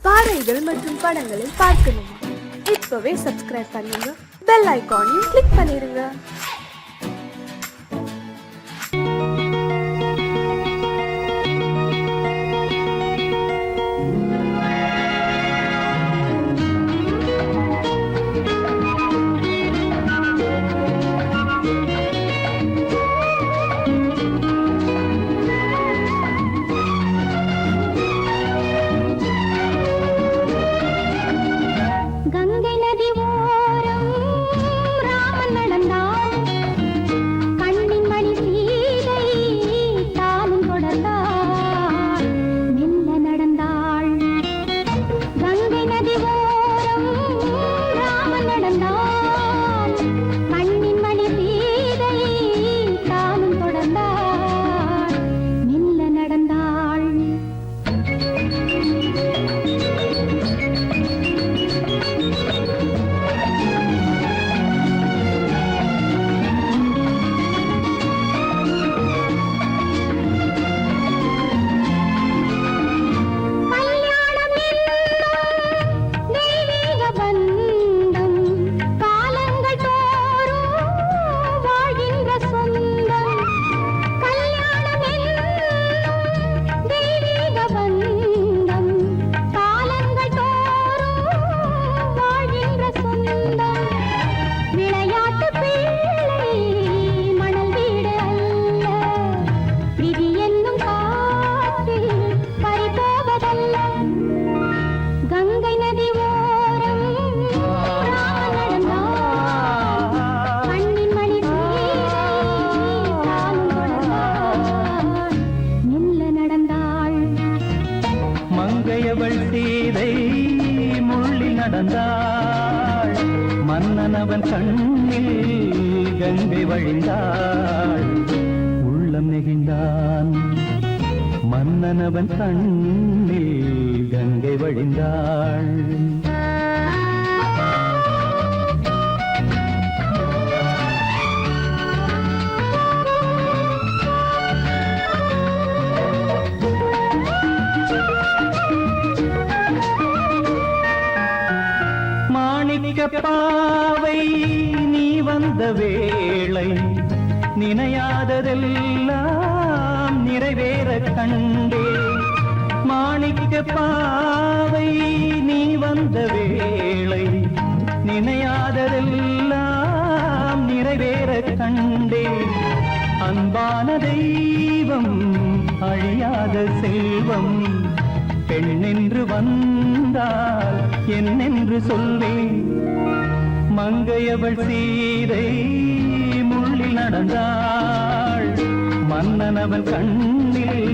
பாடல்கள் மற்றும் படங்களை பார்க்கணுமா? இப்பவே சப்ஸ்கிரைப் பண்ணுங்க, பெல் ஐகானையும் கிளிக் பண்ணிருங்க. நடந்தாள் மன்னனவன் கண்ணில் கங்கை வழிந்தாள். உள்ளம் நெகிழ்ந்தான் மன்னனவன் கண்ணில் கங்கை வழிந்தாள். பாவை நீ வந்த வேளை நினையாததெல்லாம் நிறைவேற கண்டே. மாணிக்க பாவை நீ வந்த வேளை நினையாததெல்லாம் நிறைவேற கண்டே. அன்பான தெய்வம் அழியாத செல்வம் பெண்ணென்று வந்தால் என்னென்று சொல்வேன். மங்கையவள் சீதை முள்ளில் நடந்தாள் மன்னனவன் கண்ணில்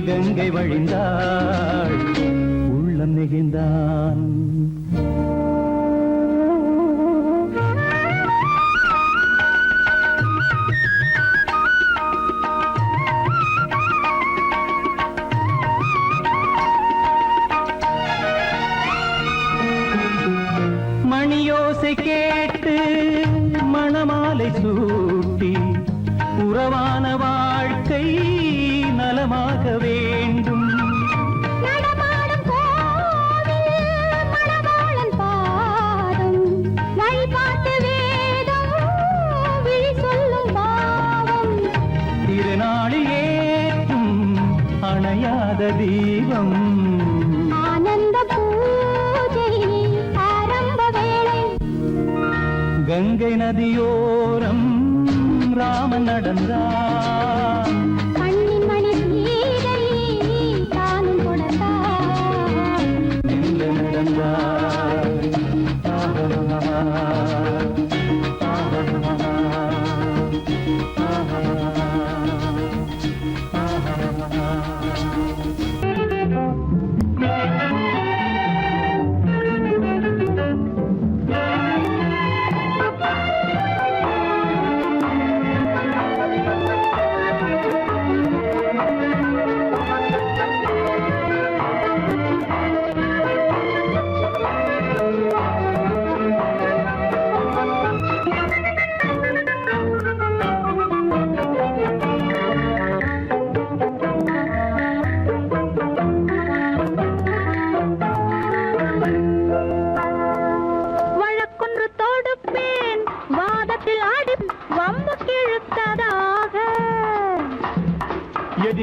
கங்கை வழிந்தாள். உள்ளம் நெகிழ்ந்தான் மணியோசை கேட்டு மணமாலை சூட்டி உறவான வாழ்க்கை நலமாக வேண்டும். நடமாடும் கோவில் மணவாளன் பாதம் வழிபாட்டு வேதம் விழி சொல்லும் பாவம். திருநாளில் ஏற்றும் அணையாத தீபம் ஆனந்த பூஜை ஆரம்ப வேளை. கங்கை நதியோரம் ராமன் நடந்தான் கண்ணின் மணி சீதை தானும் கொடுத்தான். நடந்தான்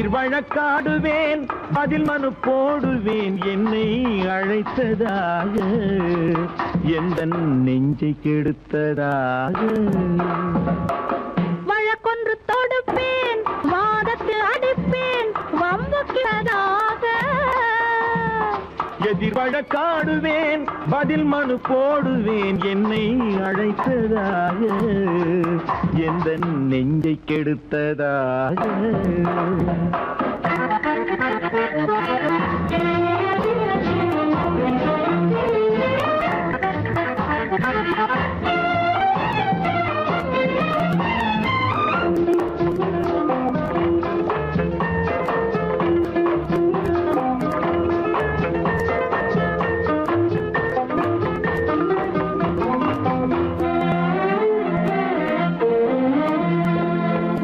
எதிர் வழக்காடுவேன் பதில் மனு போடுவேன் என்னை அழைத்ததாக எந்த நெஞ்சை கெடுத்ததாக வழக்கொன்று தொடுப்பேன் வாதத்தில் அடிப்பேன் வம்புக்கிறதாக எதிர் வழக்காடுவேன் பதில் மனு போடுவேன் என்னை அழைத்ததாக எந்த நெஞ்சை கெடுத்ததாக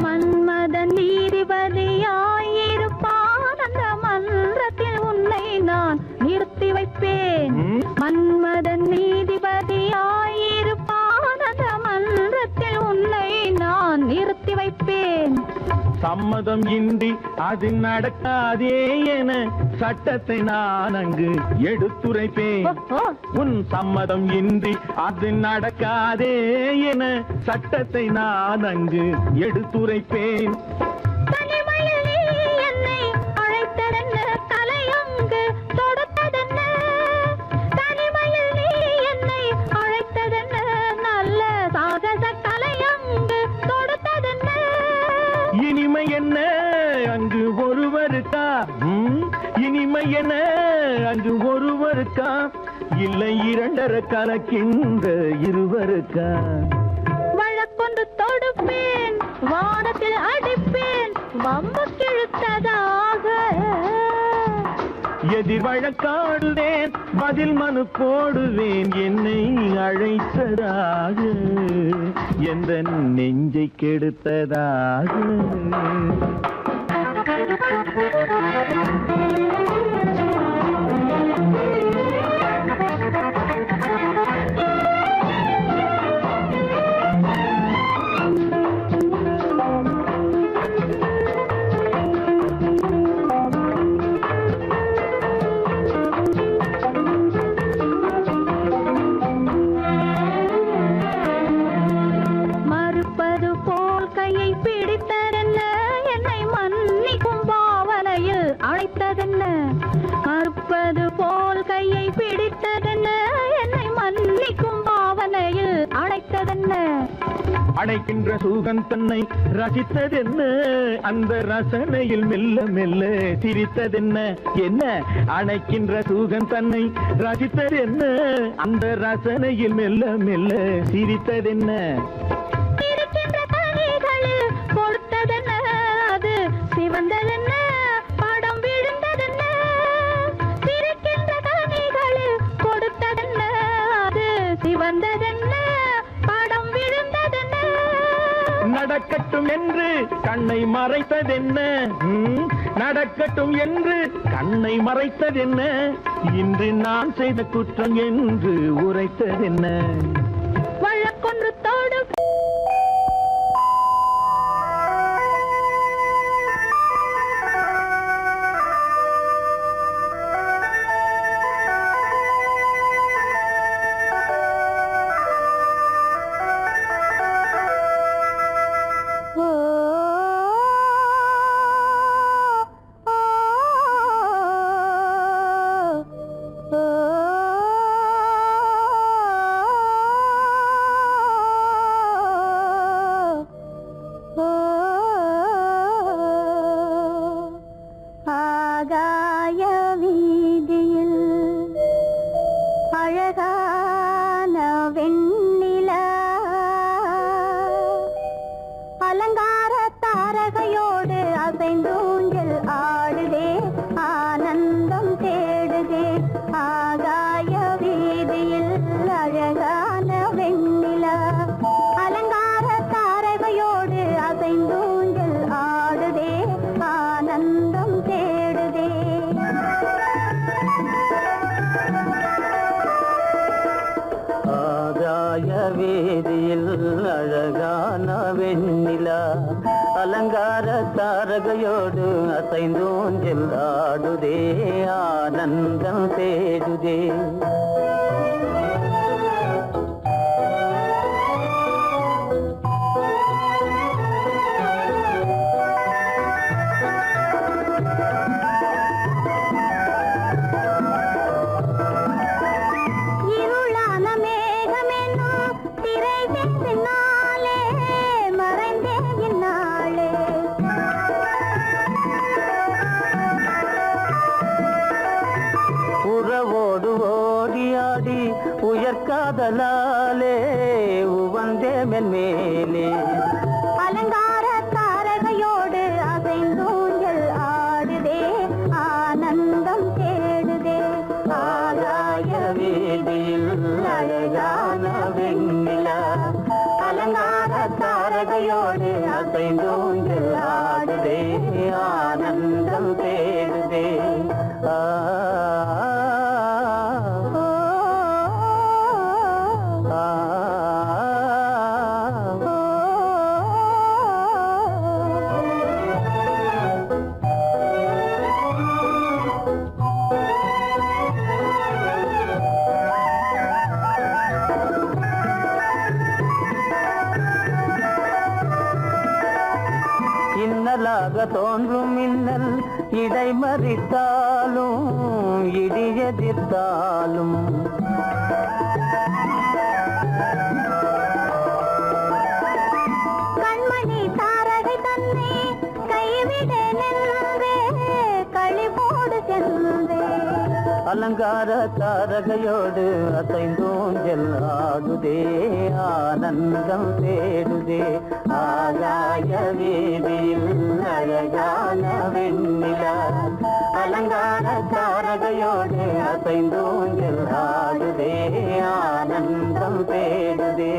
மன்மதன் நீதிபதியாயிருப்பான் அந்த மன்றத்தில் உன்னை நான் நிறுத்தி வைப்பேன் மன்மதன் நீதிபதியாயிருப்பான் அந்த மன்றத்தில் உன்னை நான் நிறுத்தி வைப்பேன் சம்மதம் இன்றி அது நடக்காதே என சட்டத்தை நான் அங்கு எடுத்துரைப்பேன் உன் சம்மதம் இன்றி அது நடக்காதே என சட்டத்தை நான் அங்கு எடுத்துரைப்பேன் தனிமையில் நீ என்னை அழைத்ததென்ன தலையங்கு தொடுத்ததென்ன தனிமையில் நீ என்னை அழைத்ததென்ன நல்ல சாகச தலையங்கு தொடுத்ததென்ன இனிமை என்ன அங்கு ஒருவருக்கா இனிமை என்ன அங்கு ஒருவருக்கா இல்லை இரண்டரை கலக்கின்ற இருவருக்கா வழக்கொன்று தொடுப்பேன் வானத்தில் அடிப்பேன் வம்பு கிழுத்ததாக எதிர் வழக்காடுவேன் பதில் மனு போடுவேன் என்னை அழைத்ததாக எந்த நெஞ்சை கெடுத்ததாக மறுப்பது போல் கையை பிடித்ததென்ன என்னை மன்னிக்கும் பாவனையில் அழைத்ததென்ன மறுப்பது போல் கையை பிடித்ததென்ன என்னை மன்னிக்கும் பாவனையில் அழைத்ததென்ன அணைக்கின்ற சுகம் தன்னை ரசித்ததென்ன அந்த ரசனையில் மெல்ல மெல்ல சிரித்ததென்ன என்ன அணைக்கின்ற சுகம் தன்னை ரசித்ததென்ன அந்த ரசனையில் மெல்ல மெல்ல சிரித்ததென்ன இருக்கின்ற கனிகளில் கொடுத்ததென்ன அது சிவந்ததென்ன படம் விழுந்ததென்ன இருக்கின்ற கனிகளில் கொடுத்ததென்ன அது சிவந்ததென்ன படம் விழுந்ததென்ன நடக்கட்டும் என்று கண்ணை மறைத்ததென்ன நடக்கட்டும் என்று கண்ணை மறைத்ததென்ன இன்று நான் செய்த குற்றம் என்று உரைத்ததென்ன வழக்கொன்று தொடு அசைந்தோஞ்சல் ஆடுதே ஆனந்தம் தேடுதே உயர்காதலாலே உவந்தே மென்மேலே அலங்கார தாரகையோடு அசைந்தூஞ்சல் ஆடுதே ஆனந்தம் தேடுதே ஆகாய வீதியில் அழகான வெண்ணிலா அலங்கார தாரகையோடு அசைந்தூஞ்சல் ஆடுதே ஆனந்தம் தேடுதே தோன்றும் மின்னல் இடை மறித்தாலும் இடியெதிர்த்தாலும் கண்மணி தாரகை தன்னை கைவிட நின்றே களிபோடு சென்றே அலங்கார தாரகையோடு அசைந்தோஞ்சல் ஆடுதே ஆனந்தம் தேடுதே ஆகாய வீதியில் அழகான வெண்ணிலா அலங்கார தாரகையோடு அசைந்தோஞ்சல் ஆடுதே ஆனந்தம் தேடுதே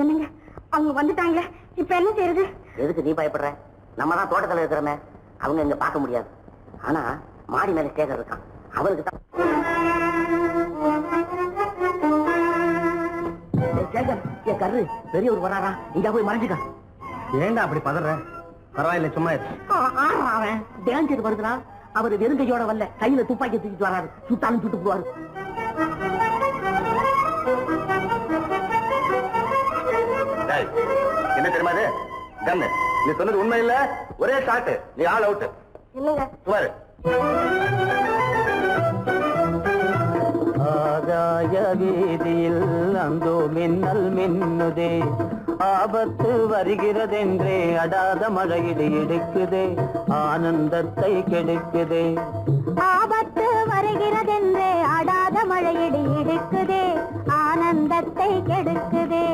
என்னங்க அவங்க வந்துட்டாங்களே இப்ப என்ன செய்யறது? எதுக்கு நீ பயப்படுற? நம்ம தான் தோட்டத்துல இருக்கிறோமே, அவங்க இங்க பார்க்க முடியாது. ஆனா மாடி மேல ஸ்டேஜர் இருக்கான், அவனுக்கு தான். கரு பெரியவர் வராரா, இங்க போய் மறைஞ்சுக்க. ஏண்டா அப்படி பதற? பரவாயில்ல, சும்மா அவன் டேஞ்சர் வருதுனா, அவர் வெறுங்கையோட வரல, கையில துப்பாக்கி தூக்கிட்டு வராரு, சுட்டாலும் சுட்டு போவாரு. என்ன தெரியுமா இது? கண்ணு, நீ சொன்னது உண்மை இல்ல, ஒரே ஷாட், நீ ஆல் அவுட். இல்லங்க சுமாரு. ஆகாய வீதியில் அந்தோ மின்னல் மின்னுதே, ஆபத்து வருகிறதென்றே அடாத மழையிடு எடுக்குதே, ஆனந்தத்தை கெடுக்குதே. ஆபத்து வருகிறதென்றே அடாத மழையிடு எடுக்குதே, ஆனந்தத்தை கெடுக்குதே.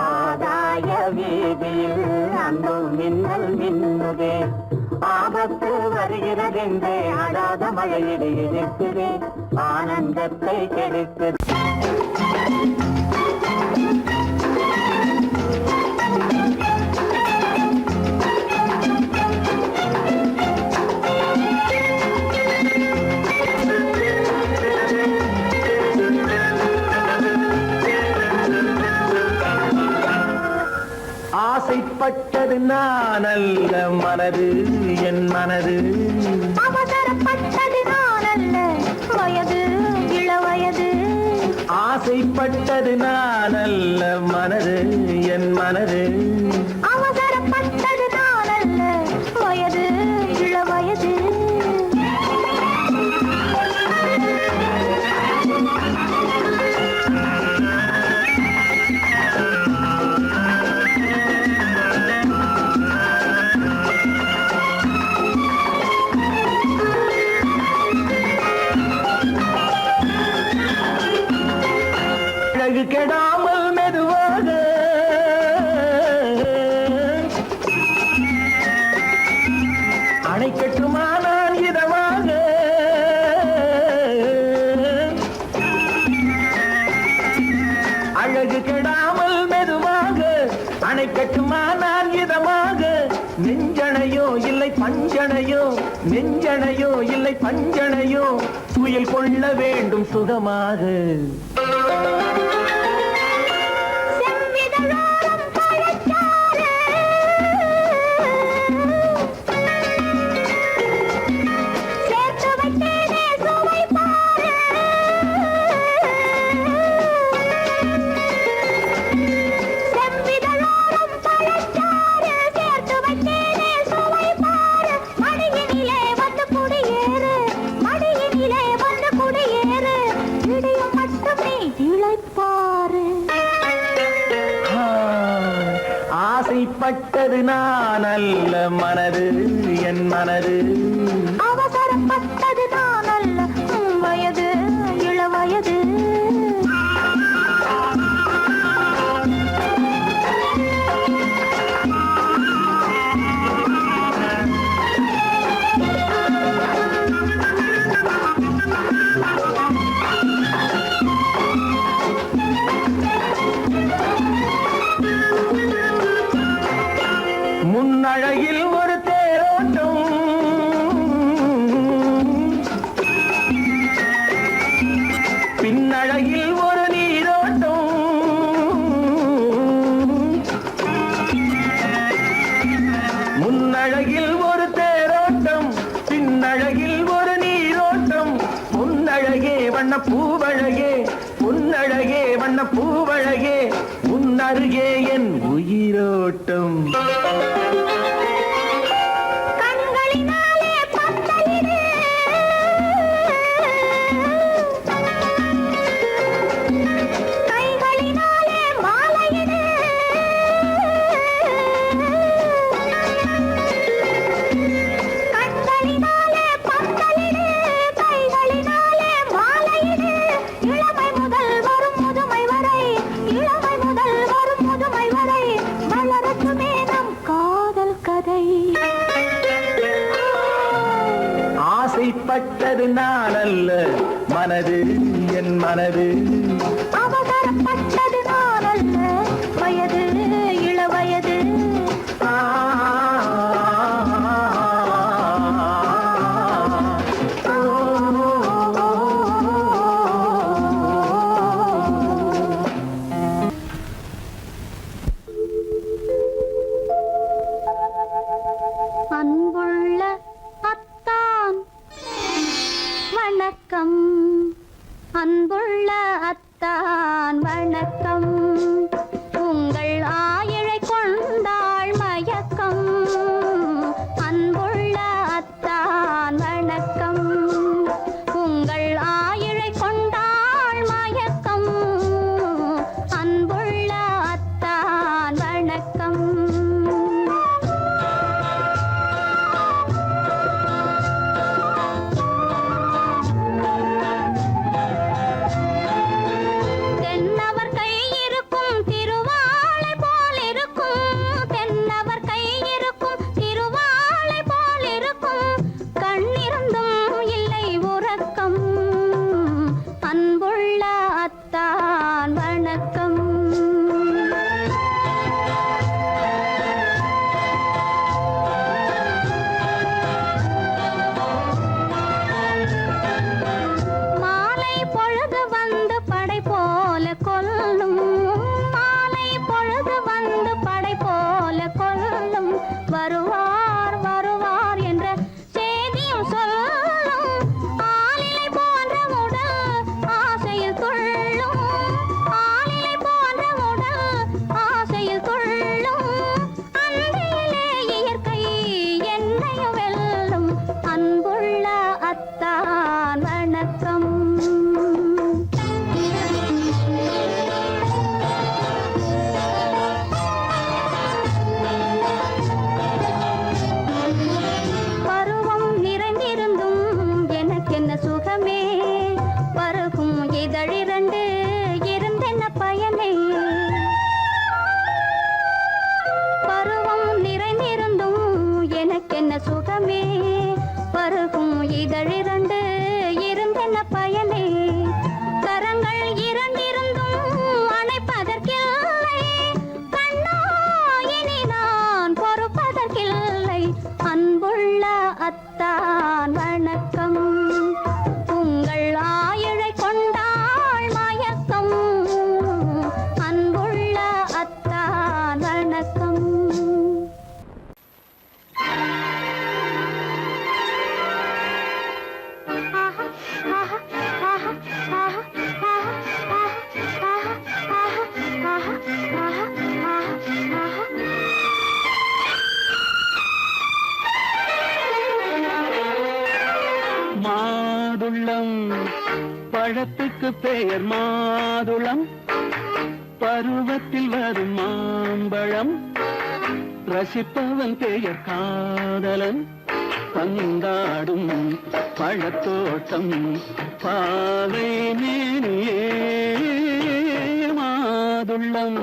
ஆகாய வீதியில் அந்தோ மின்னல் மின்னுதே, ஆபத்து வருகிறதென்றே அடாத மழையிடு எடுக்குதே, ஆனந்தத்தை கெடுக்குதே. ஆசைப்பட்டது நான் அல்ல மனது, என் மனது. அவசரப்பட்டது நான் அல்ல வயது, இளவயது. ஆசைப்பட்டது நான் அல்ல மனது, என் மனது. அவசரப்பட்டது நான் அல்ல வயது, இளவயது. கெடாமல் மெதுவாக நெஞ்சணையோ இல்லை பஞ்சணையோ துயில் கொள்ள வேண்டும் சுகமாக. ஆசைப்பட்டது நான் அல்ல மனது என் மனது, அவசரப்பட்டது நான் அல்ல வயது இளவயது. முன்னழகில் ஒரு தேரோட்டம், பின்னழகில் ஒரு நீரோட்டம், முன்னழகில் ஒரு தேரோட்டம், பின்னழகில் ஒரு நீரோட்டம், முன்னழகே வண்ண பூவழகே, பொன்னழகே வண்ண பூவழகே, உன்னருகே என் உயிரோட்டம். ஆசைப்பட்டது நான் அல்ல மனது என் மனது, அவசரப்பட்டது நான் அல்ல வயது இளவயது. அன்புள்ள அத்தான் வணக்கம், அன்புள்ள அத்தான் வணக்கம், உங்கள் ஆயிழை கொண்டாள் மயக்கம், அன்புள்ள அத்தான் வணக்கம், உங்கள் ஆயிழை கொண்டாள் மயக்கம், அன்புள்ள அத்தான் வணக்கம். தென்னவர் கை இருக்கும் திருவாளை போல் இருக்கும், தென்னவர் கை இருக்கும் திருவாளை போல் இருக்கும், கண்ணிருந்தும் இல்லை உறக்கம், அன்புள்ள அத்தான் வணக்கம். மாலை பொழுது வந்து படை போல கொல்லும், மாலை பொழுது வந்து படை போல கொல்லும், வருவார் வருவார் என்ற செய்தியும் சொல்லும், ஆலிலை போன்ற உடல் ஆசையில் துள்ளும், ஆலிலை போன்ற உடல் ஆசையில் துள்ளும், அன்பிலே இயற்கை என்னையும் வெல்லும், அன்புள்ள அத்தான் வணக்கம். பருவம் நிறைந்திருந்தும் எனக்கென்ன சுகமே, பருகும் இதழிரண்டு இருந்தென்ன பயனே, பருவம் நிறைந்திருந்தும் எனக்கென்ன சுகமே, பருகும் இதழிரண்டு இருந்தென்ன பயனே, கரங்கள் இரண்டிருந்தும் அணைப்பதற்கில்லை, கண்ணா இனி நான் பொறுப்பதற்கில்லை, அன்புள்ள அத்தான் மாதுளம் பழத்துக்கு பெயர் மாதுளம் பருவத்தில் வரும் மாம்பழம் ரசிப்பவன் பெயர் காதலன் பந்தாடும் பழத்தோட்டம் பாவை மேனியே மாதுளம்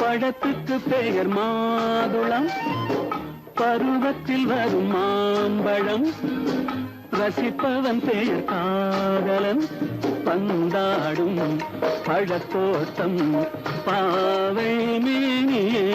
பழத்துக்கு பெயர் மாதுளம் பருவத்தில் வரும் மாம்பழம் ரசிப்பவன் பெயர் காதலன் பந்தாடும் பழத்தோட்டம் பாவை மேனியே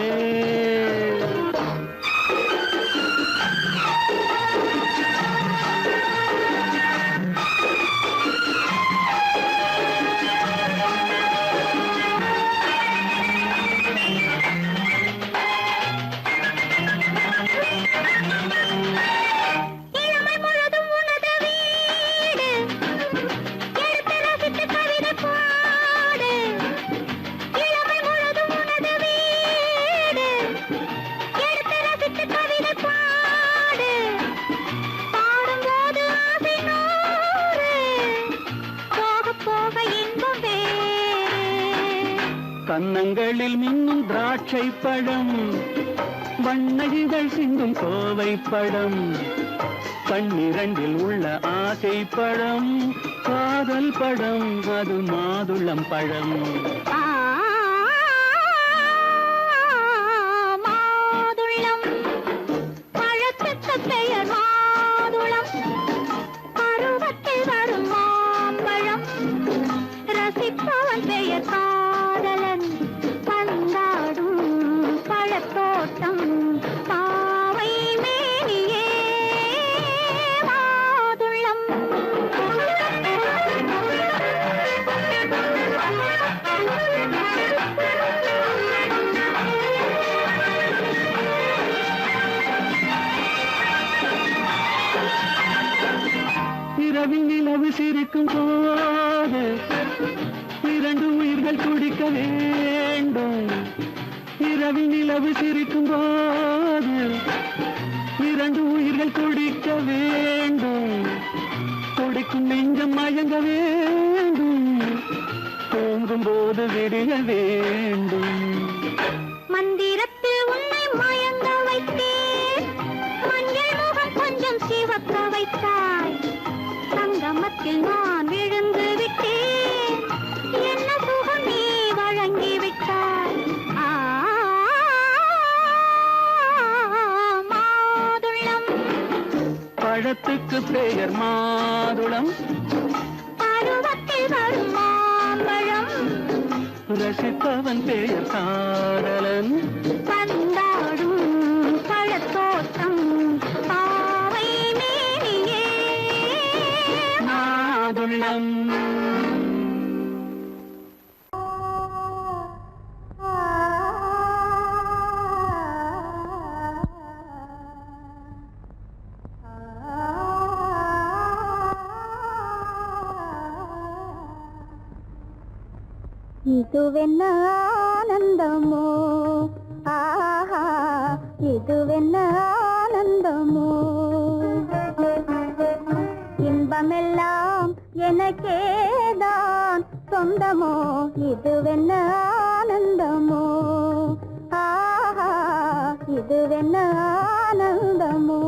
கன்னங்களில் மின்னும் திராட்சை பழம் வண்ணகிகள் சிந்தும் கோவை பழம் கண்ணிரண்டில் உள்ள ஆசை பழம் காதல் பழம் அது மாதுளம் பழம் மாதுளம் பழத்துக்கு பெயர் மாதுளம் பருவத்தில் வரும் மாம்பழம் ரசிப்பவன் பெயர் காதலன் பந்தாடும் பழத்தோட்டம் பாவை மேனியே மாதுளம் இரவில் நிலவு சிரிக்கும் போது இரண்டு உயிர்கள் துடிக்க வேண்டும் இரவில் நிலவு சிரிக்கும் போது இரண்டு உயிர்கள் துடிக்க வேண்டும் துடிக்கும் நெஞ்சம் மயங்க வேண்டும் தூங்கும் போது விடிய வேண்டும் மந்திரத்தில் உன்னை மயங்க வைத்தேன் மஞ்சள் முகம் கொஞ்சம் சிவக்க வைத்தாய் சங்கமத்தில் நான் விழுந்து விட்டேன் என்ன சுகம் நீ வழங்கி விட்டாய் மாதுளம் பழத்துக்கு பெயர் மாதுளம் பருவத்தில் வரும் மாம்பழம் ரசிப்பவன் பெயர் காதலன் பந்தாடும் பழத்தோட்டம் பாவை மேனியே மாதுளம் இதுவென்ன ஆனந்தமோ ஆஹா இதுவென்ன ஆனந்தமோ இன்பமெல்லாம் எனக்கேதான் சொந்தமோ இதுவென்ன ஆனந்தமோ ஆஹா இதுவென்ன ஆனந்தமோ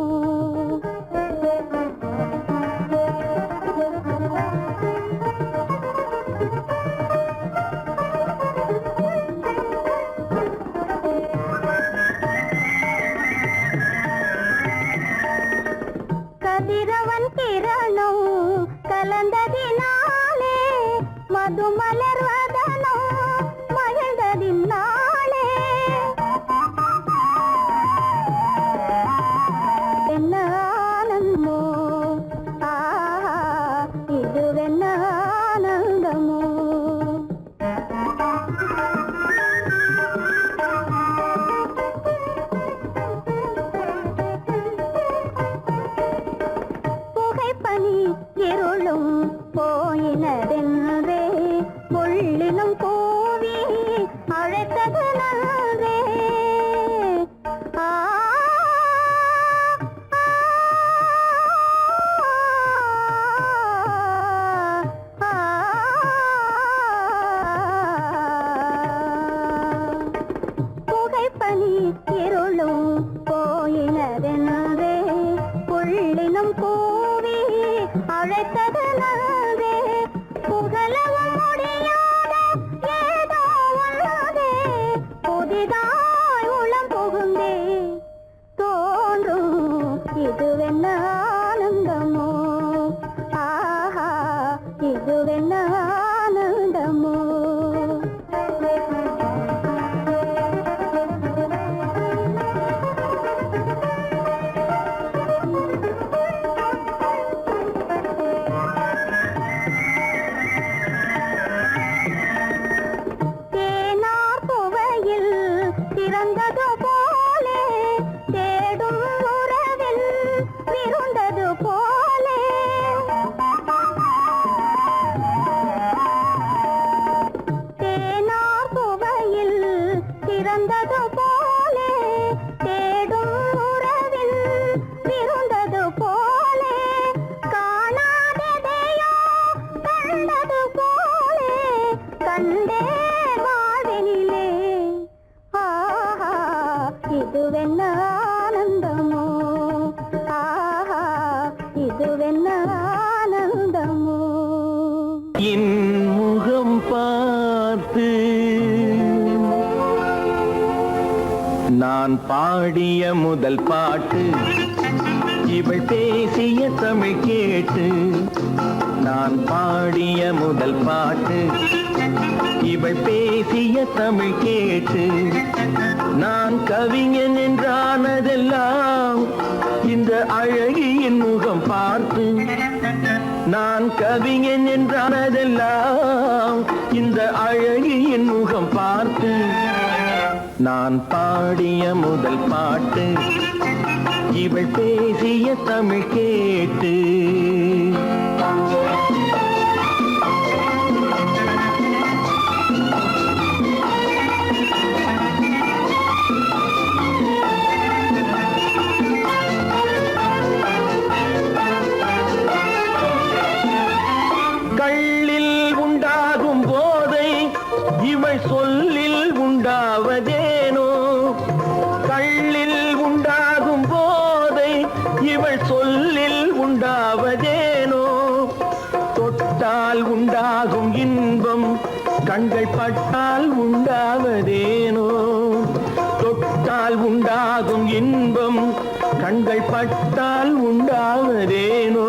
கதிரவன் கிரணம் கலந்ததினாலே மது மலர்வதனோ மகிழ்ந்ததினாலே என்ன ஆனந்தமோ ஆஹா இதுவென்ன ஆனந்தமோ புகைப்பனி இருளும் போயினதென்றே முள்ளினும் கூவி அழைத்தது நன்றே ஆ, ஆ, ஆ, கிடைத்தது நன்றே புகழவும் முடியாத ஏதோ ஒன்றே புதிதாய் உளம் புகுந்தே தோன்றும் இதுவென்ன ஆனந்தமோ ஆஹா இதுவென்ன ஆனந்தமோ பிறந்தது போலே தேடும் உறவில் விருந்தது போலே தேனார் புவையில் பிறந்தது போலே தேடும் உறவில் விருந்தது போலே காணாததையோ கண்டது போலே கண்டே வாழ்வினிலே இதுவென்ன ஆனந்தமோ ஆஹா இதுவென்ன ஆனந்தமோ என் முகம் பார்த்து நான் பாடிய முதல் பாட்டு இவள் பேசிய தமிழ் கேட்டு நான் பாடிய முதல் பாட்டு இவள் பேசிய தமிழ் கேட்டு நான் கவிஞன் என்றானதெல்லாம் இந்த அழகியின் முகம் பார்த்து நான் கவிஞன் என்றானதெல்லாம் இந்த அழகியின் முகம் பார்த்து நான் பாடிய முதல் பாட்டு இவள் பேசிய தமிழ் கேட்டு சொல்லில் உண்டாவதேனோ கள்ளில் உண்டாகும் போதை இவள் சொல்லில் உண்டாவதேனோ தொட்டால் உண்டாகும் இன்பம் கண்கள் பட்டால் உண்டாவதேனோ தொட்டால் உண்டாகும் இன்பம் கண்கள் பட்டால் உண்டாவதேனோ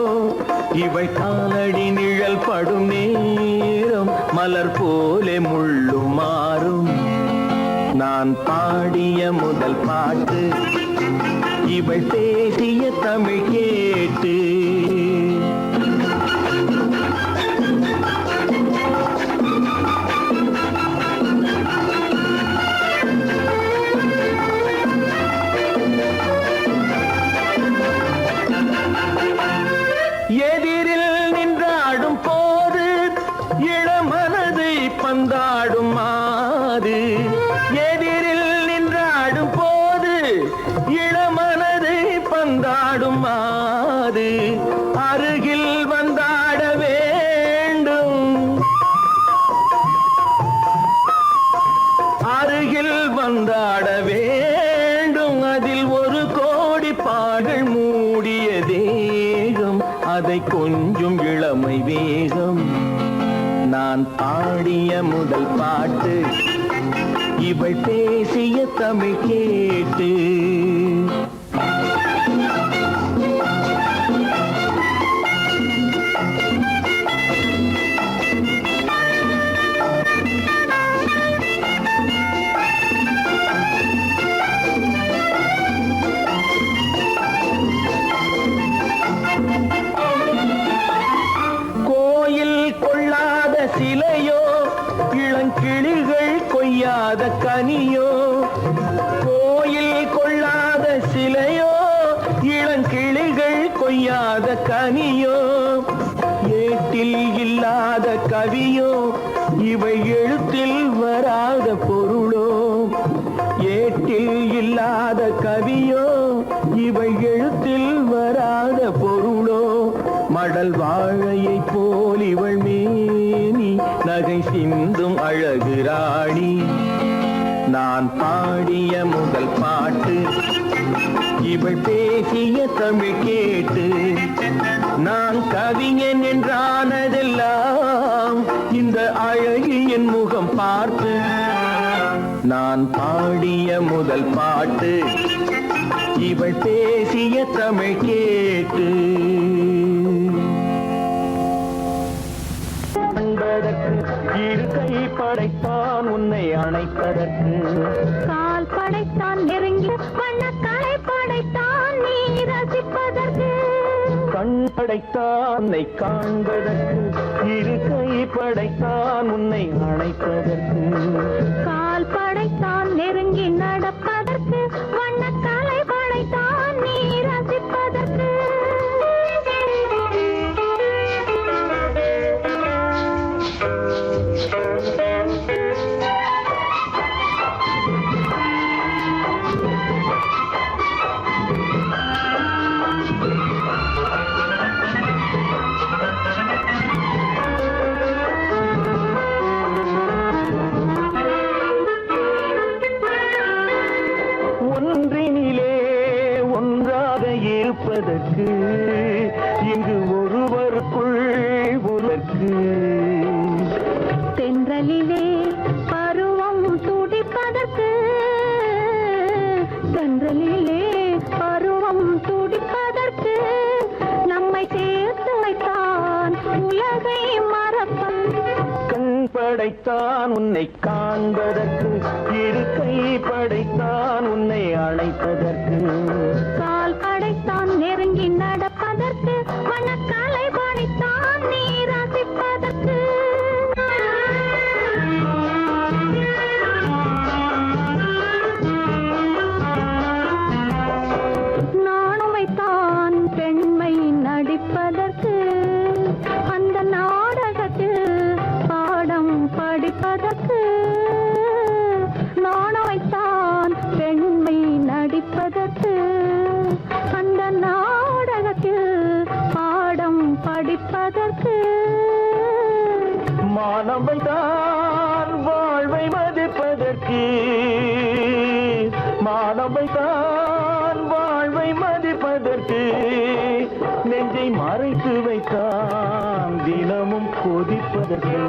இவள் காலடி நிழல் படும் நேரம் மலர் போலே முள்ளு மாறும் நான் பாடிய முதல் பாட்டு இவள் பேசிய தமிழ் கேட்டு எதிரில் நின்றாடும் போது இளமனதை பந்தாடும் மாது எதிரில் நின்றாடும் போது இளமனதை பந்தாடும் மாது அருகில் வந்தாட வேண்டும் அருகில் வந்தாட வேண்டும் அதில் ஒரு கோடி பாடல் மூடிய தேகம் அதை கொஞ்சம் இளமை வேகம் நான் பாடிய முதல் பாட்டு இவள் பேசிய தமிழ் கேட்டு சிலையோ இளங்கிளிகள் கொய்யாத கனியோ கோயில் கொள்ளாத சிலையோ இளங்கிளிகள் கொய்யாத கனியோ ஏட்டில் இல்லாத கவியோ இவை எழுத்தில் வராத பொருளோ ஏட்டில் இல்லாத கவியோ இவை எழுத்தில் வராத பொருளோ மடல் வாழையை போல் இவள் மேனி நகை சிந்தும் அழகு ராணி நான் பாடிய முதல் பாட்டு இவள் பேசிய தமிழ் கேட்டு நான் கவிஞன் என்றானதெல்லாம் இந்த அழகியின் முகம் பார்த்து. நான் பாடிய முதல் பாட்டு இவள் பேசிய தமிழ் கேட்டு. இரு கை படைத்தான் உன்னை அணைப்பதற்கு, கால் படைத்தான் நெருங்கி வண்ணக்கலை படைத்தான் நீ ரசிப்பதற்கு, கண் படைத்தான் உன்னை காண்பதற்கு, இரு கை படைத்தான் உன்னை அணைப்பதற்கு, கால் படைத்தான் நெருங்கி நடப்பதற்கு, வண்ணக்கலை படைத்தான் நீ ரசிப்பதற்கு. இருப்பதற்கு இங்கு ஒருவருக்குள் ஒருவருக்கு. தென்றலிலே பருவம் துடிப்பதற்கு, தென்றலிலே பருவம் துடிப்பதற்கு, நம்மை சேர்த்து வைத்தான் உலகை மறப்பன். கண் படைத்தான் உன்னை காண்பதற்கு, இரு கை படைத்தான் உன்னை அழைப்பதற்கு, கால் படைத்தான் நெருங்கி நடப்பதற்கு, வனக்கலை படைத்தான் நீ ரசிப்பதற்கு. நானும் வைத்தான் பெண்மை நடிப்பதற்கு, அந்த நாடகத்தில் பாடம் படிப்பதற்கு. நானும் வைத்தான் பெண்மை நடிப்பதற்கு, அந்த நாடகத்தில் பாடம் படிப்பதற்கு. மானவை தான் வாழ்வை மதிப்பதற்கு, மானவை தான் வாழ்வை மதிப்பதற்கு, நெஞ்சை மறைத்து வைத்தான் தினமும் கொதிப்பதற்கு.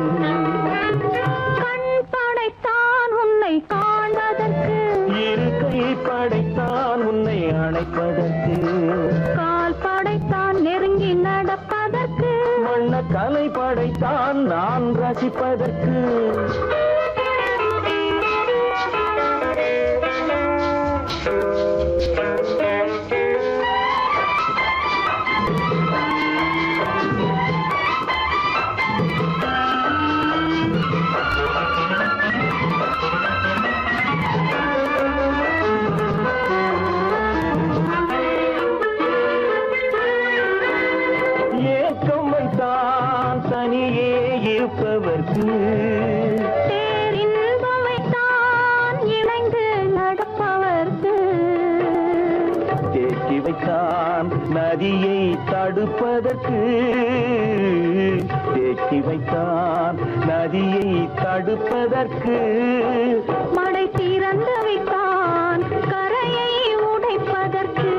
கண் படைத்தான் உன்னை காண்பதற்கு, இரு கை படைத்தான் உன்னை அணைப்பதற்கு, கால் படைத்தான் நெருங்கி நடப்பதற்கு, வண்ண கலை படைத்தான் நான் ரசிப்பதற்கு. ஏக்கம் வைத்தான் தனியே இருப்பவர்க்கு, பேரின்பம் வைத்தான் இணைந்து நடப்பவர்க்கு, தேக்கி வைத்தான் நதியை தடுப்பதற்கு, தேக்கி வைத்தான் நதியை தடுப்பதற்கு, மடை திறந்து வைத்தான் கரையை உடைப்பதற்கு.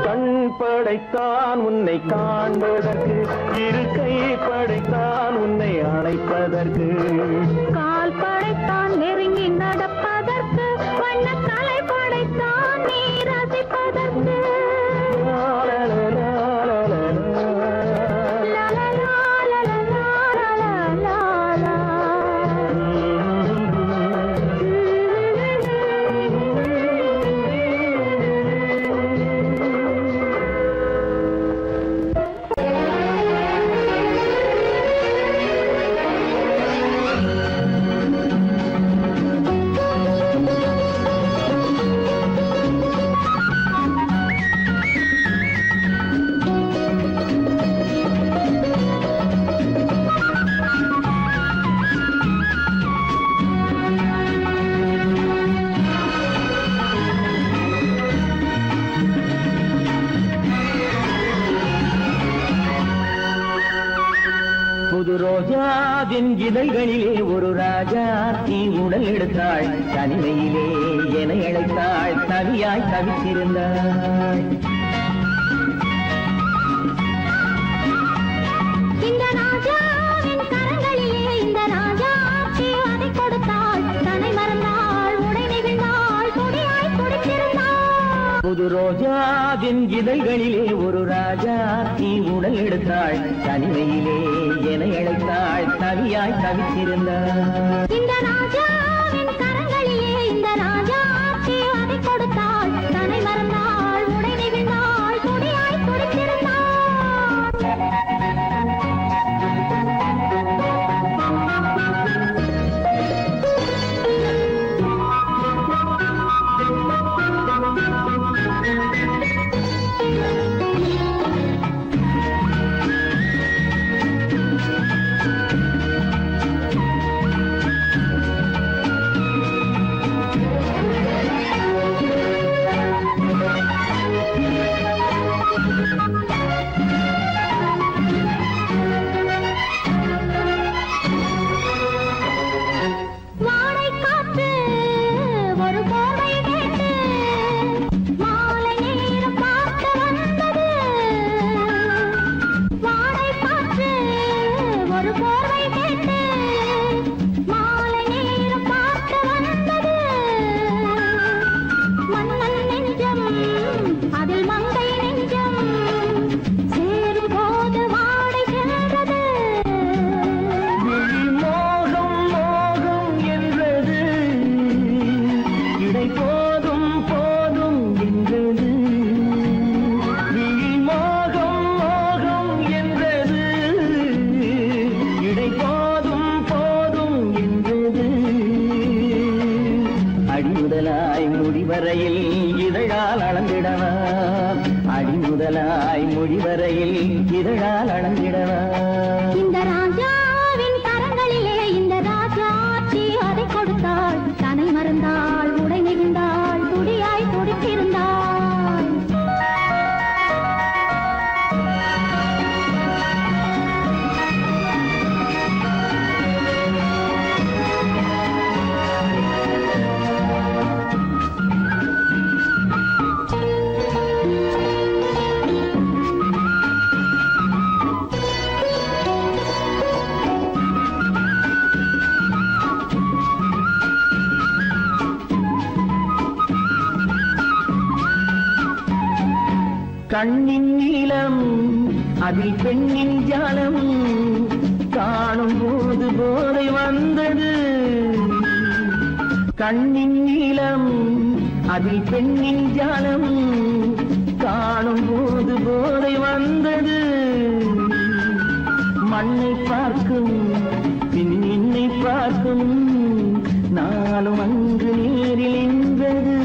கண் படைத்தான் உன்னை காண்பதற்கு, இரு கை படைத்தான் உன்னை அணைப்பதற்கு, கால் படைத்தான் நெருங்கி நடப்பதற்கு, வண்ணக்கலை படைத்தான் நீ ரசிப்பதற்கு. புது ரோஜாவின் இதழ்களிலே ஒரு ராஜா தீ உடல் எடுத்தாள், தனிமையிலே என அழைத்தாள், தவியாய் தவித்திருந்தாள். இதழ்களிலே ஒரு ராஜா நீ உடல் எடுத்தாள் தனிமையிலே என அழைத்தாள் தவியாய் தவித்திருந்தாள். இந்த ராஜாவின் கரங்களிலே இந்த ராஜா அதை கொடுத்தாள் தன்னை மறந்தாள் உடை நெகிழ்ந்தாள் துடியாய் துடித்திருந்தாள். இதழால் அளந்திடவா. இந்த ராஜாவின் கரங்களிலே இந்த ராஜா அதை கொடுத்தாள் தன்னை மறந்தாள் உடை நெகிழ்ந்தாள் துடியாய் துடித்திருந்தாள். கண்ணின் நீளம் அதில் பெண்ணின் ஜாலம் காணும் போது போதை வந்தது. கண்ணின் நீளம் அதில் பெண்ணின் ஜாலம் காணும் போது போதை வந்தது. மண்ணை பார்க்கும் பின் என்னை பார்க்கும் நாளும் அங்கு நேரில் என்பது.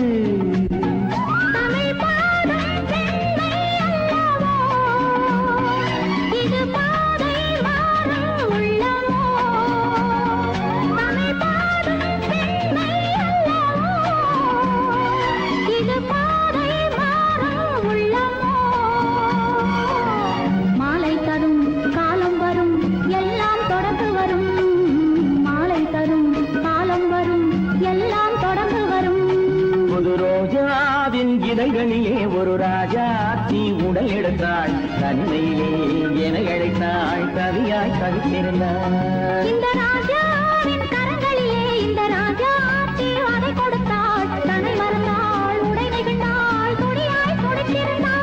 இதழ்களிலே ஒரு ராஜா தீ உடல் எடுத்தாள் தனிமையிலே என அழைத்தாள் தவியாய் தவித்திருந்தாள். இந்த ராஜாவின் கரங்களிலே இந்த ராஜா அதை கொடுத்தாள் தன்னை மறந்தாள் உடை நெகிழ்ந்தாள் துடியாய் துடித்திருந்தாள்.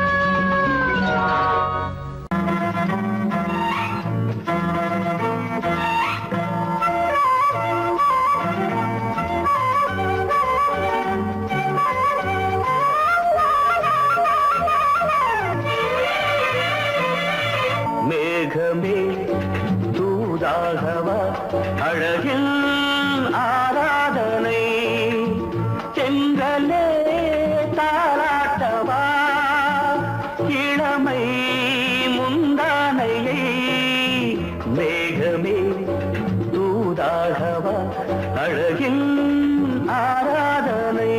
மேகமே தூதாகவா அழகில் ஆராதனை செங்கலே தாராட்டவா இளமை முந்தானையை. மேகமே தூதாகவா அழகில் ஆராதனை.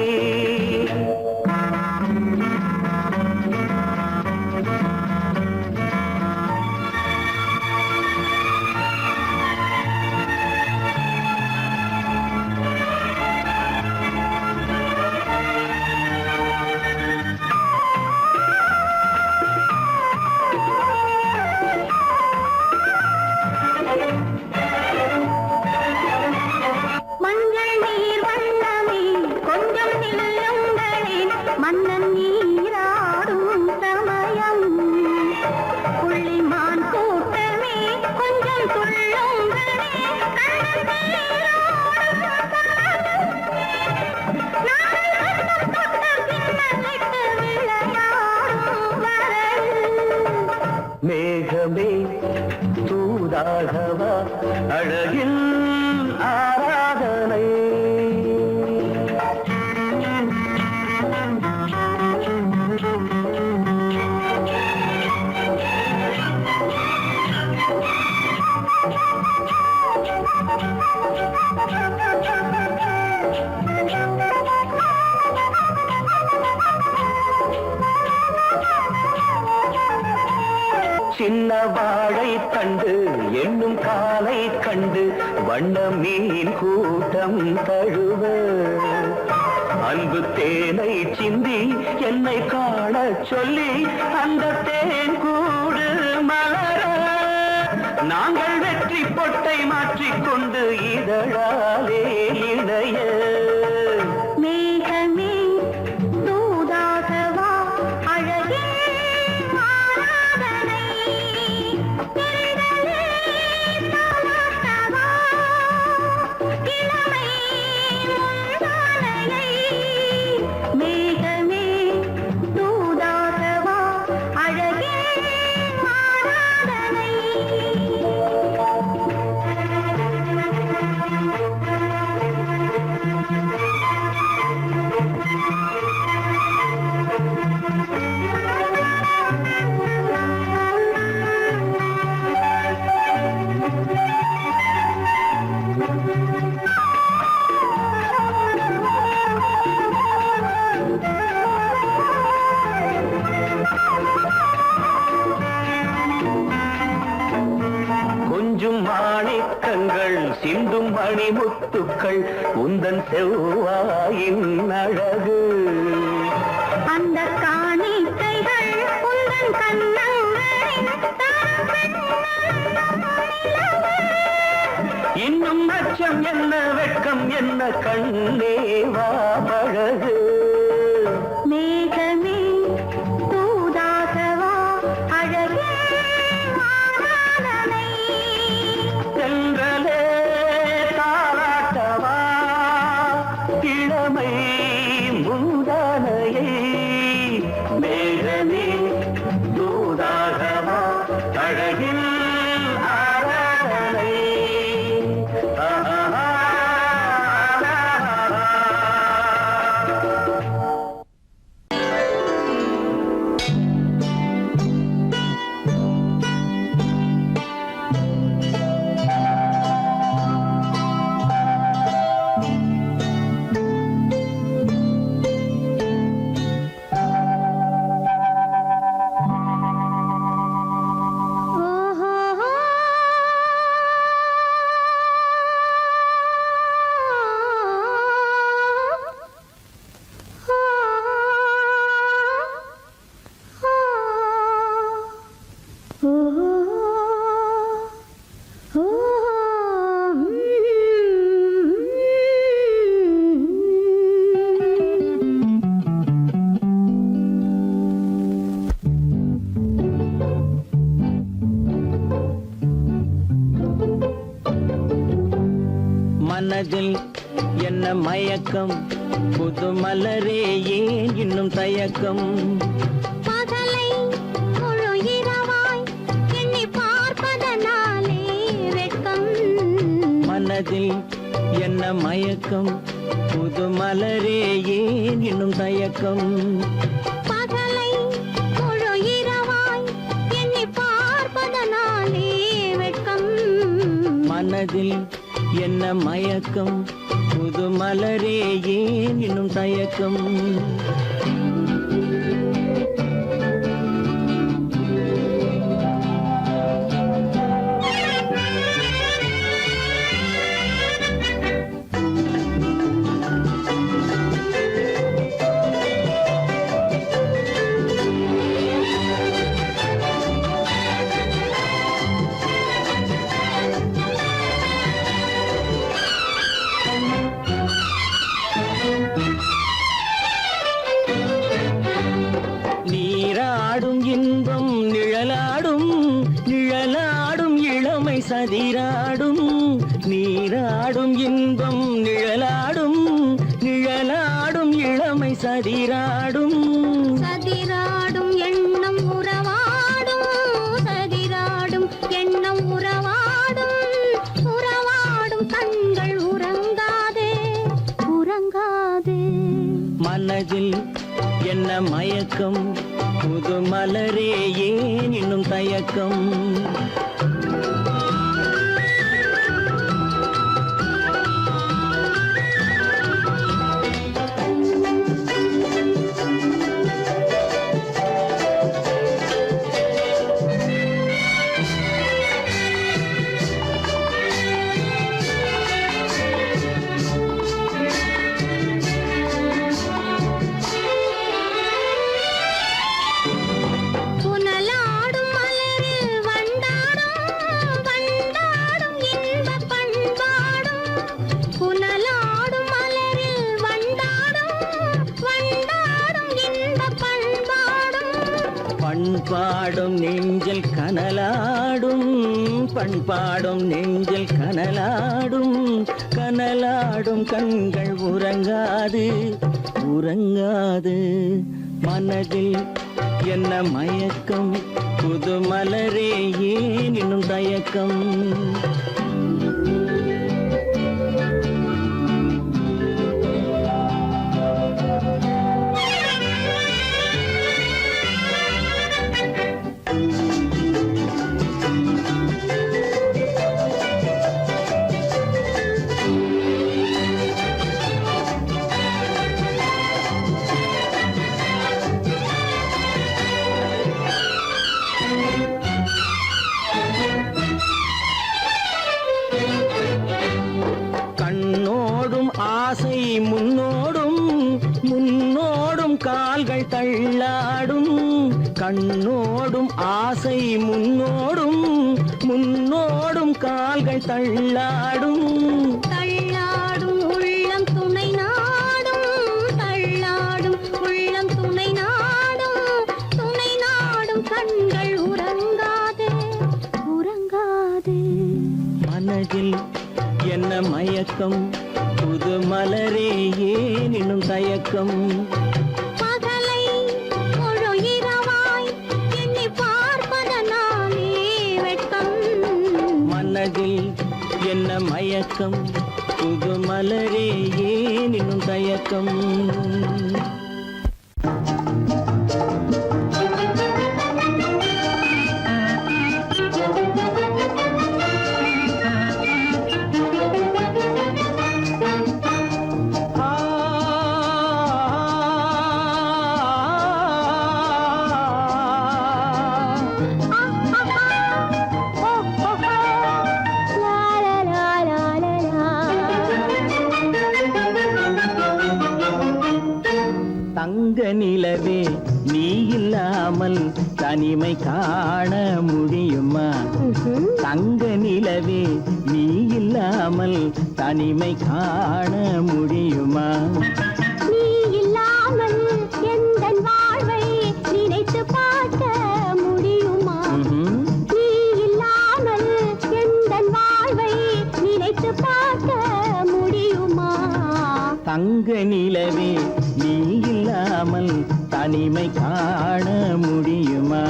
மேகமே தூதாகவா அழகில் ஆராதனை. சின்ன வாழை தண்டு என்னும் காலை கண்டு வண்ண மீன் கூட்டம் தழுவ அன்பு தேனை சிந்தி என்னை காண சொல்லி அந்த தேன் கூடு மலர நாங்கள் வெற்றி பொட்டை மாற்றிக்கொண்டு இதழாலே இணைய. மேகமே தூதாகவா அழகே ஆராதனை. தென்றலே தாலாட்டவா இளமை முந்தானையை. மேகமே தூதாகவா அழகே ஆராதனை. கொஞ்சம் மாணிக்கங்கள் சிந்தும் மணிமுத்துக்கள் உந்தன் செவ்வாயின் அழகு. அந்த காணிக்கைகள் உந்தன் கண்ணங்களின் இன்னும் அச்சம் என்ன வெட்கம் என்ன கண்ணே வா பழகு. மேகமே தூதாகவா அழகே ஆராதனை. சென்றலே தாலாட்டவா இளமை முந்தானையை. மேகமே தூதாகவா அழகில் ஆராதனை. மனதில் என்ன மயக்கம் புது மலரே ஏன் இன்னும் தயக்கம். பகலை முழு இரவாய் எண்ணி பார்ப்பதனாலே வெட்கம். மனதில் என்ன மயக்கம் புது மலரே ஏன் இன்னும் தயக்கம். பகலை முழு இரவாய் எண்ணி பார்ப்பதனாலே வெட்கம். மனதில் என்ன மயக்கம் புது மலரே ஏன் இன்னும் தயக்கம். சதிராடும் நீராடும் இன்பம் நிழலாடும் நிழலாடும் இளமை சதிராடும் சதிராடும் எண்ணம் உறவாடும் சதி எண்ணம் உறவாடும் உறவாடும் கண்கள் உறங்காதே உறங்காதே. மனதில் என்ன மயக்கம் புது மலரே ஏன் இன்னும் தயக்கம். பண்பாடும் நெஞ்சில் கனலாடும் பண்பாடும் நெஞ்சில் கனலாடும் கனலாடும் கண்கள் உறங்காது உறங்காது. மனதில் என்ன மயக்கம் புது மலரே ஏன் இன்னும் தயக்கம். ஆசை முன்னோடும் முன்னோடும் கால்கள் தள்ளாடும். கண்ணோடும் ஆசை முன்னோடும் முன்னோடும் கால்கள் தள்ளாடும். தள்ளாடும் உள்ளம் துணை நாடும் தள்ளாடும் உள்ளம் துணை நாடும் கண்கள் உறங்காதே உறங்காதே. மனதில் என்ன மயக்கம் புது மலரே ஏன் இன்னும் தயக்கம். பகலை முழு இரவாய் எண்ணி பார்ப்பதனாலே வெட்கம். மனதில் என்ன மயக்கம் புது மலரே ஏன் இன்னும் தயக்கம். தங்க நிலவே நீ இல்லாமல் தனிமை காண முடியுமா. தங்க நிலவே நீ இல்லாமல் தனிமை காண முடியுமா. நீ இல்லாமல் எந்தன் வாழ்வை நினைத்து பார்க்க முடியுமா. நீ இல்லாமல் எந்தன் வாழ்வை நினைத்து பார்க்க முடியுமா. தங்க நிலவே நீ இல்லாமல் தனிமை காண முடியுமா.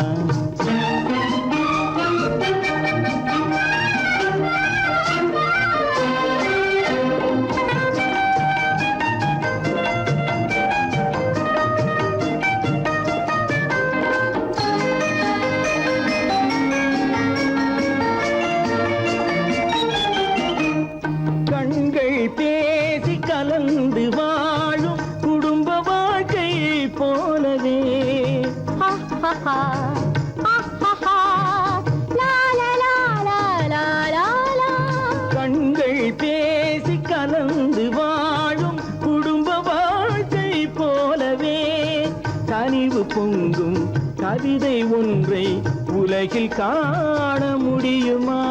கண்கள் பேசி கலந்து வாழும் குடும்ப வாழ்க்கை போலவே. கண்கள் பேசி கலந்து வாழும் குடும்ப வாழ்க்கை போலவே. கனிவு பொங்கும் கவிதை ஒன்றை உலகில் காண முடியுமா.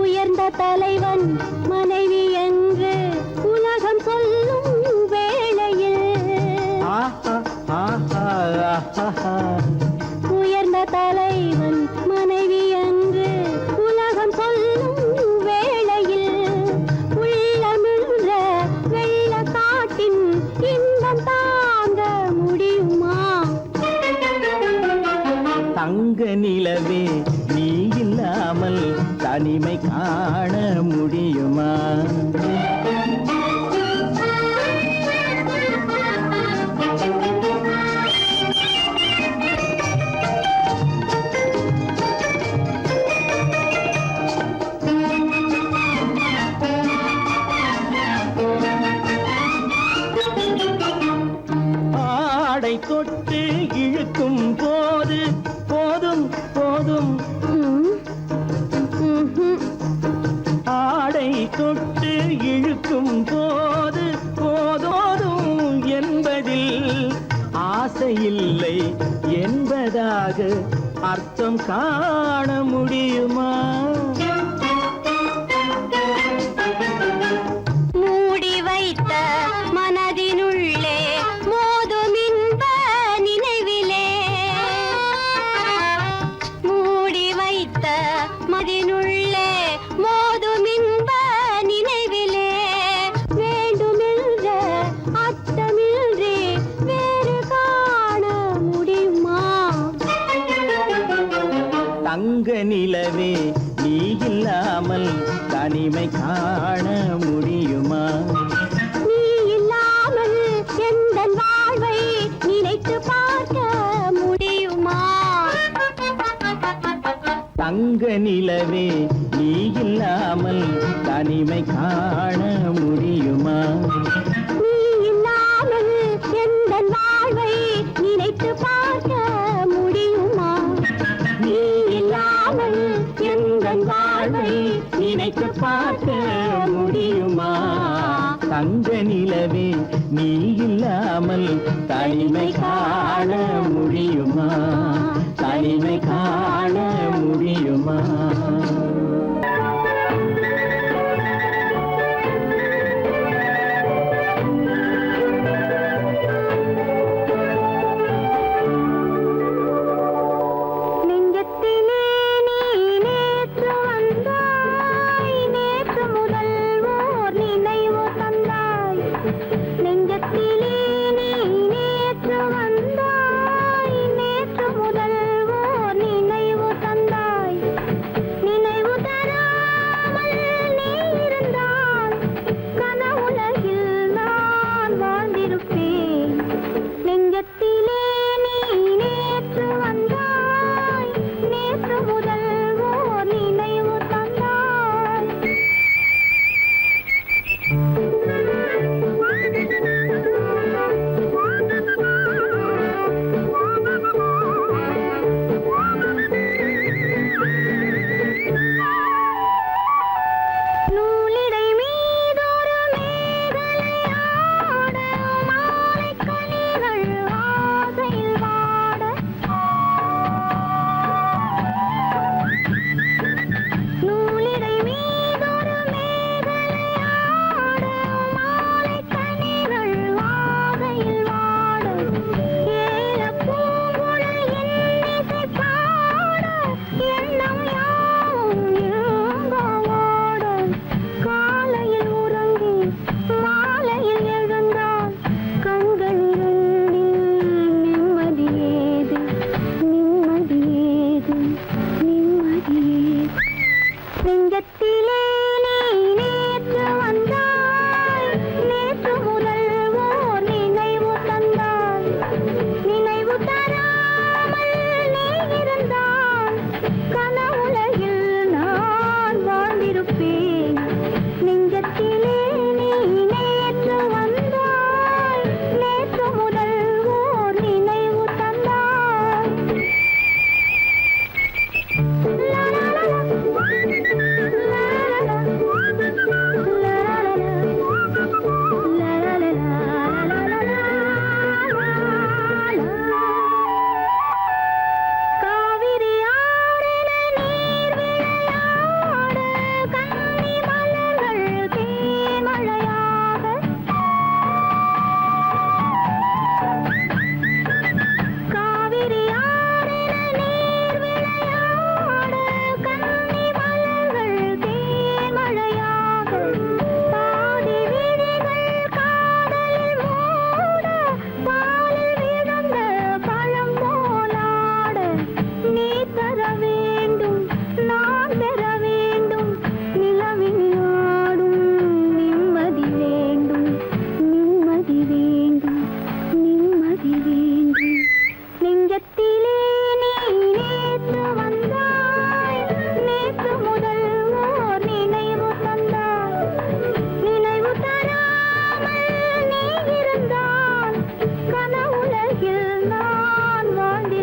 உயர்ந்த தலைவன் மனைவி என்று உலகம் சொல்லும் வேளையில். உயர்ந்த தலைவன் மனைவி என்று உலகம் சொல்லும் வேளையில் உள்ளமிழ்ற வெள்ளக்காட்டின் இன்பம் தாங்க முடியுமா. தங்க நிலவே நீ இல்லாமல் தனிமை காண முடியுமா? ஆடை தொட்டு இழுக்கும் போது போதும் போதும், ஆடை தொட்டு இழுக்கும் போது போதோதும் என்பதில் ஆசையில்லை என்பதாக அர்த்தம் காண முடியுமா? மூடி வைத்த மனதினுள்ளே மோதும் இன்ப நினைவிலே, மூடி வைத்த மனதினுள்ளே மோதும் இன்ப நினைவிலே, வேண்டுமென்ற அர்த்தமின்றி வேறு காண முடியுமா? தங்க நிலவே நீ இல்லாமல் தனிமை காண முடியுமா? நீ இல்லாமல் எந்தன் வாழ்வை நினைத்து பார்க்க முடியுமா? தங்க நிலவே நீ இல்லாமல் தனிமை காண முடியுமா? நீ இல்லாமல் எந்தன் வாழ்வை நினைத்து பார்க்க முடியுமா? நீ இல்லாமல் எந்தன் வாழ்வை நினைத்து பார்க்க முடியுமா? தங்க நிலவே நீ இல்லாமல் தனிமை காண முடியுமா? தனிமை காண முடியுமா? நெஞ்சத்திலே நீ நேற்று வந்தாய், நேற்று முதல் ஓர் நினைவு தந்தாய். நெஞ்சத்திலே நீ நேற்று வந்தாய், நேற்று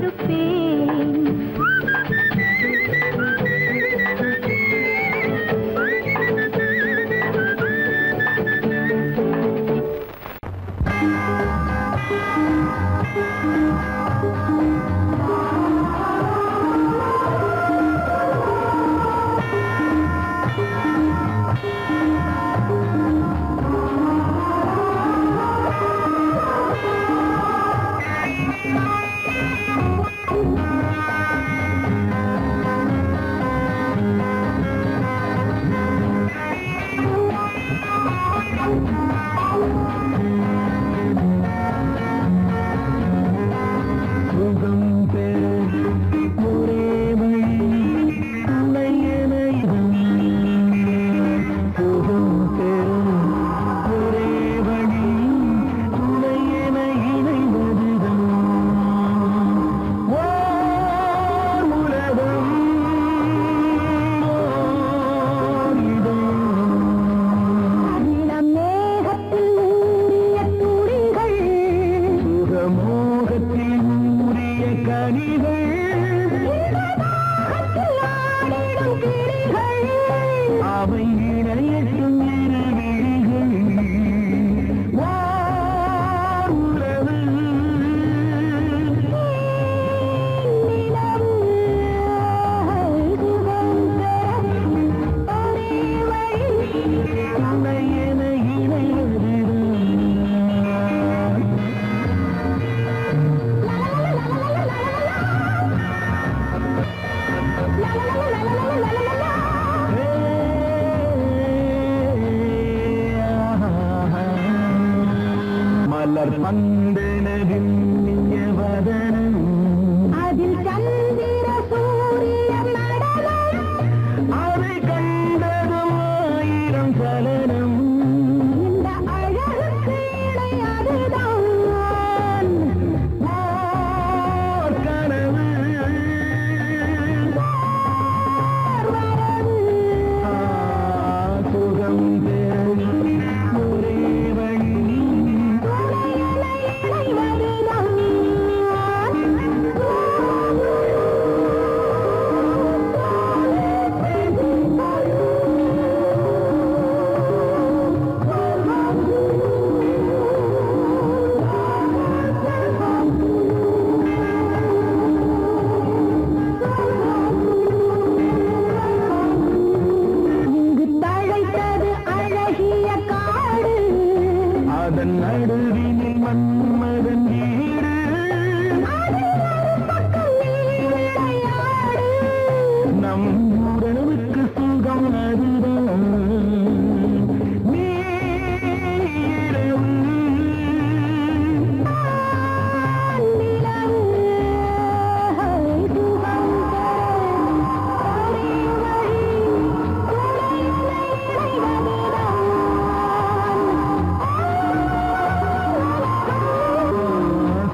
இருப்பேன். மலர் பந்தனவின் வதனம் அதில் சந்திர சூரிய நடனம் அதை கண்டதும் ஆயிரம் சலனம் இந்த அழகுக்கு இணை அதுதான் ஓர் கனவு சுகம் பெறும் ஒரே வழி இங்கு தழைத்தது அழகிய காடு அதன் நடுவினில் மன்மதன் வீடு பக்கம் நீ விளையாடு நம் உறவுக்கு சுகம் அதுதான் நீரவு நிலவு சுகம் தரும் ஒரே வழி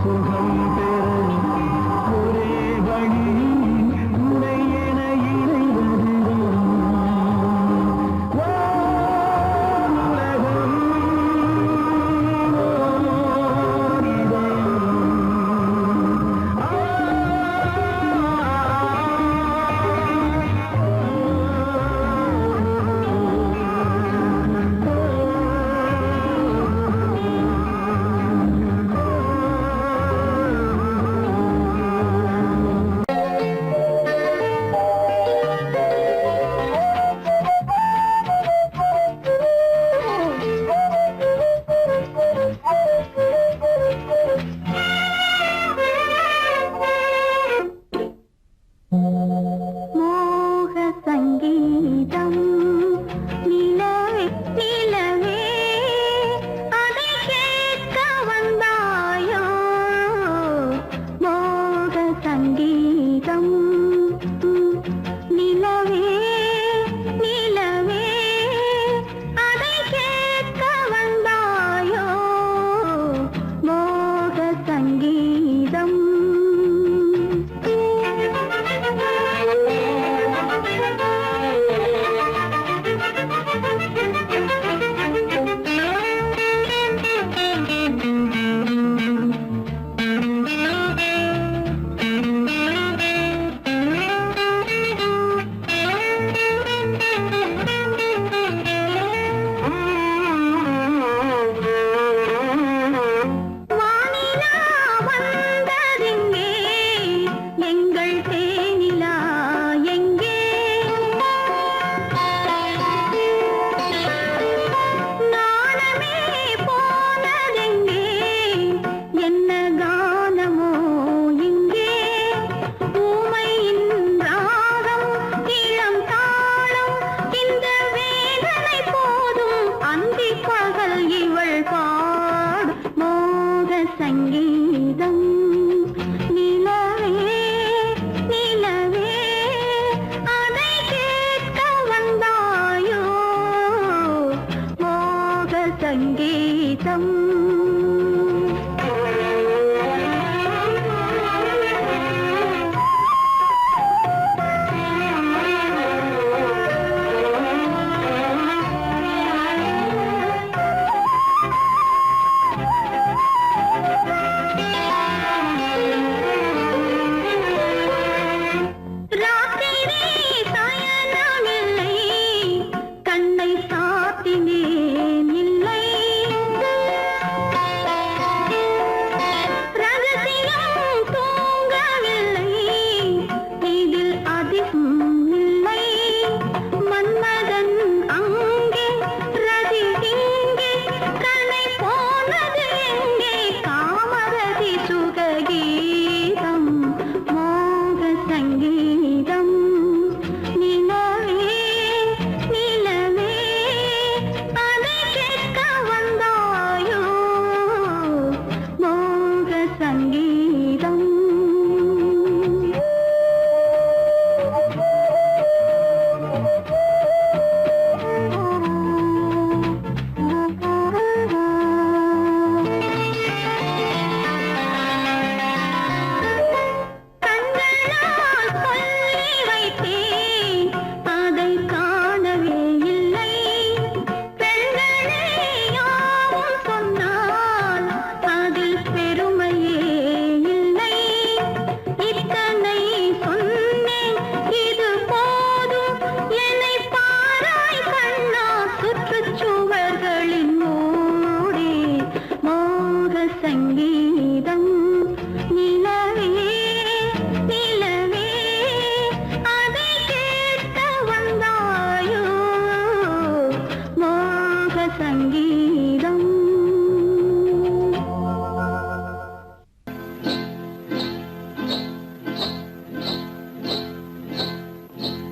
சுகம் பெறும் ஒரே வழி உனை என இணைவதுதான் உலகம் ஓர் இதயம். மோக சங்கீதம் நிலவே நிலவே அதை கேட்க வந்தாயோ மோக சங்கீதம் நிலவே நிலவே அதை கேட்க வந்தாயோ மோக சங்கீதம்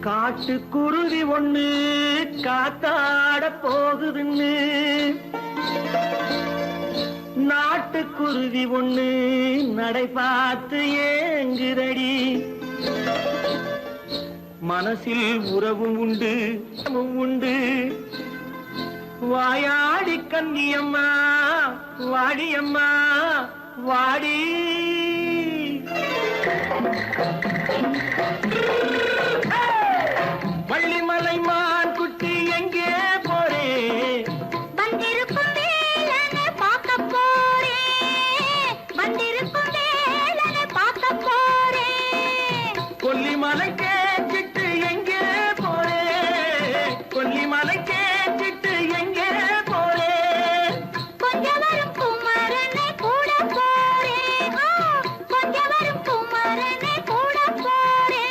காட்டுக்குருவி ஒண்ணு காத்தாட போகுதுன்னு நாட்டுக்குருவி ஒண்ணு நடை பார்த்து ஏங்குதடி மனசில் உறவும் உண்டு உண்டு வாயாடி கன்னியம்மா வாடியம்மா வாடி வள்ளிமலை மான் குட்டி எங்கே போறே வந்திருக்கும் வேலனை பார்க்க போறேன் வந்திருக்கும் வேலனை பார்க்க போறேன் கொல்லிமலை கேட்டுட்டு எங்கே போறே கொல்லிமலை கேட்டுட்டு எங்கே போறே கொஞ்சம் வரும் குமரனை கூட போறேன் கொஞ்சம் வரும் குமரனை கூட போறேன்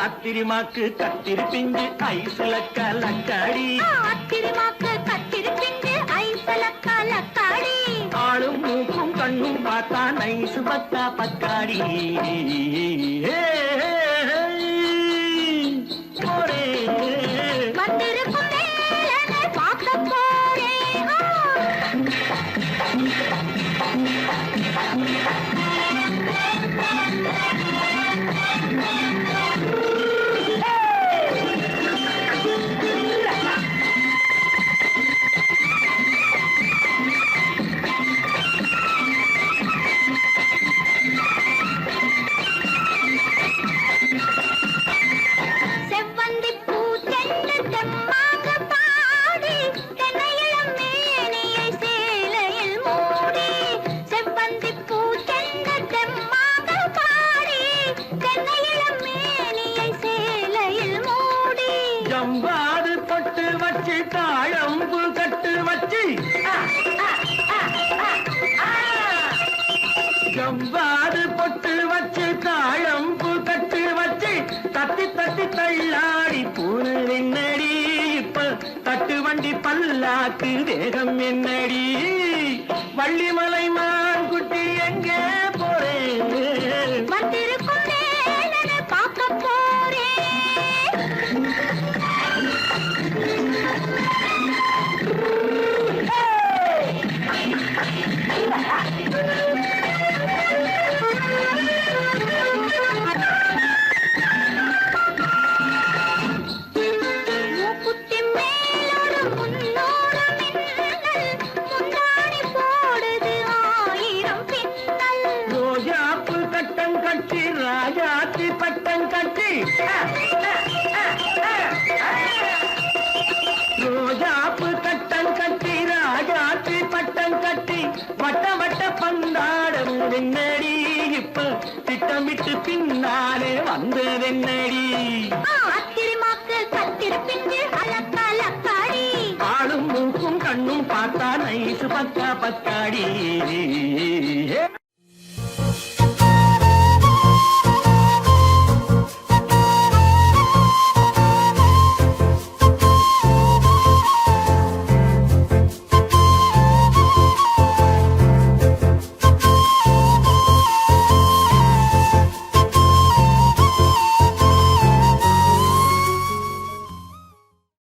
அத்திரிமாக்கு கத்திருப்பிஞ்சு ஐசுல கலக்காடி அத்திரிமாக்கு கத்திருப்பிஞ்சு ஐசல கலக்காடி ஆளும் மூக்கும் கண்ணும் பார்த்தா நைசு பத்தா பத்தாடி போரே வந்திருக்கும் வேலனை பார்க்க போறேன் செவ்வந்தி பூ செண்டு தெம்மாக பாடி தென்னையிளம் மேனியை சேலையில் மூடி செவ்வந்தி பூ செண்டு தெம்மாக பாடி தென்னையிளம் மேனியை சேலையில் மூடி ஜம்பாது பொட்டு வச்சு தாழம்பு கட்டு வச்சு ஜம்பாது பொட்டு வச்சு தாழம்பு கட்டு வச்சு தட்டி தட்டி தள்ளாடி பூனு என்னடி இப்ப தட்டு வண்டி பல்லாக்கு வேகம் என்னடி வள்ளிமலை மான் குட்டி எங்கே போறேன் வந்திருக்கும் வேலனை பார்க்க போறேன் மூக்குத்தி மேலோடு முன்னோடு மின்னல் முந்தாடி போடுது ஆயிரம் பின்னல் ரோஜாப்பு கட்டம் கட்டி ராஜாத்தி பட்டம் கட்டி ரோஜாப்பு கட்டம் கட்டி ராஜாத்தி பட்டம் கட்டி வட்ட வட்ட பந்தாடம் என்னடி இப்ப திட்டமிட்டு பின்னாலே வந்ததென்னடி அத்திரிமாக்கு கத்திருப்பிஞ்சு அலக்காடி ஆளும் மூக்கும் கண்ணும் பார்த்தா நைசு பத்தா பத்தாடி